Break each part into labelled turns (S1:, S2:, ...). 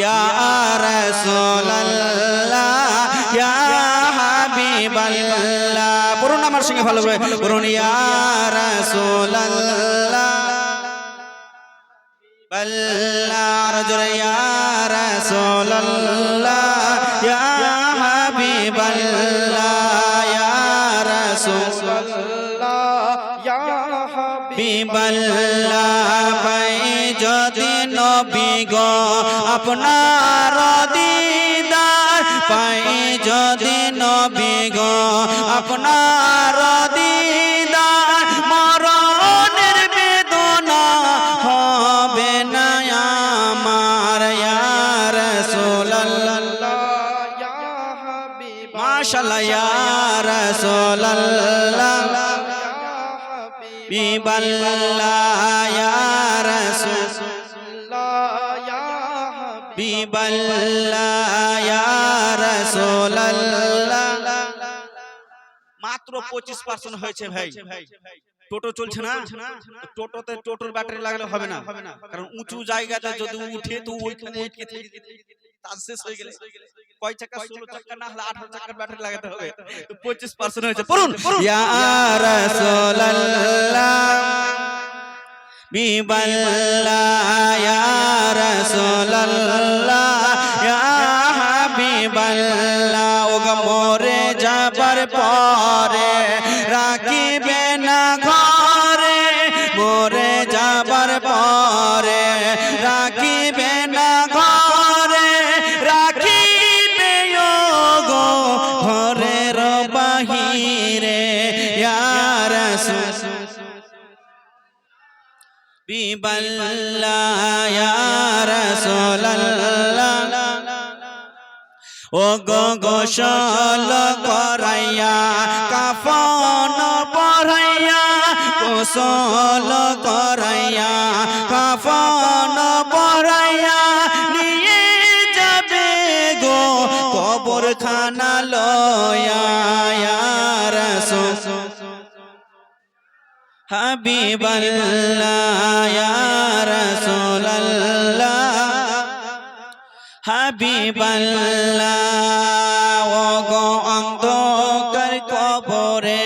S1: ইয়া রাসূলুল্লাহ ইয়া হাবিবাল্লাহ। পড়ুন আমার সঙ্গে ভালো করে পড়ুন, ইয়া রাসূলুল্লাহ বাল্লাহ জোরে, ইয়া রাসূলুল্লাহ ইয়া হাবিবাল্লাহ ইয়া রাসূলুল্লাহ ইয়া হাবিবাল্লাহ। পাই যদি নবী গো আপনার দিদার, পাই যদি নবী গো আপনার দিদার, মরণের বেদনা হবে না আমার। ইয়া রাসূলুল্লাহ ইয়া হাবিবাল্লাহ, মাশাআল্লাহ ইয়া রাসূলুল্লাহ হাবিবাল্লাহ ইয়া রাসূলুল্লাহ ইয়া হাবিবাল্লাহ ইয়া রাসূলুল্লাহ। মাত্র 25% হয়েছে ভাই। টোটো চলছে না, টোটোতে টোটোর ব্যাটারি লাগলে হবে না, কারণ উঁচু জায়গাতে যদি উঠে তো ওইখানে তার শেষ হয়ে গেলে কয় চাকা, 16 চাকা না হলে 18 চাকার ব্যাটারি লাগাতে হবে। তো 25% হয়েছে। পড়ুন, ইয়া রাসূলুল্লাহ বিবাল্লাহ ইয়া রাসূলুল্লাহ ইয়া হাবিবাল্লাহ। ওগো মরে যাবার পরে রাখিবে না ঘরে, মরে যাবার পরে রাখিবে না ঘরে, রাখিবে গো ঘরের বাহিরে। ইয়া রাসূল বিবাল্লাহ ইয়া রাসূলুল্লাহ। ও গো গোসল করাইয়া কাফন পরাইয়া, গোসল করাইয়া কাফন পরাইয়া, নিয়ে যাবে গো কবরখানা লয়া। ইয়া রাসূল হাবিবাল্লাহ ইয়া রাসূলুল্লাহ হাবিবাল্লাহ। ওগো অন্ধকার কবরে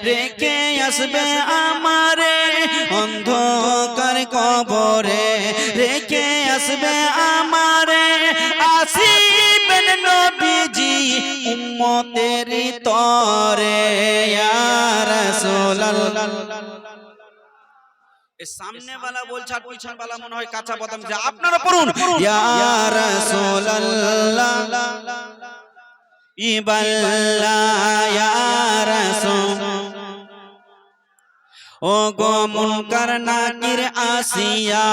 S1: রেখে আসবে আমারে, অন্ধকার কবরে রেখে আসবে আমারে, আসিবেন নবীজি উম্মতের তরে। ইয়া রাসূলুল্লাহ। সামনে वाला বলছে আর পিছন वाला মনে হয় কাঁচা বাদাম। যে আপনারা পড়ুন, ইয়া রাসূলুল্লাহ ইবাল্লাহ ইয়া রাসূল। ও গো মুনকার নাকির আসিয়া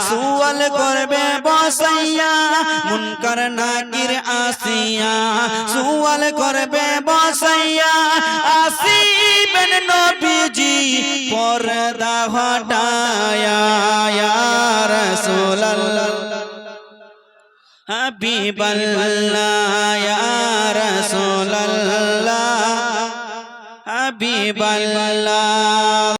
S1: সুয়াল করবে বসাইয়া, মুনকার নাকির আসিয়া সুয়াল করবে বসাইয়া, আসিবেন নবীজি পর্দা হটায়া। ইয়া রাসূলুল্লাহ হাবিবাল্লাহ ইয়া রাসূলুল্লাহ হাবিবাল্লাহ।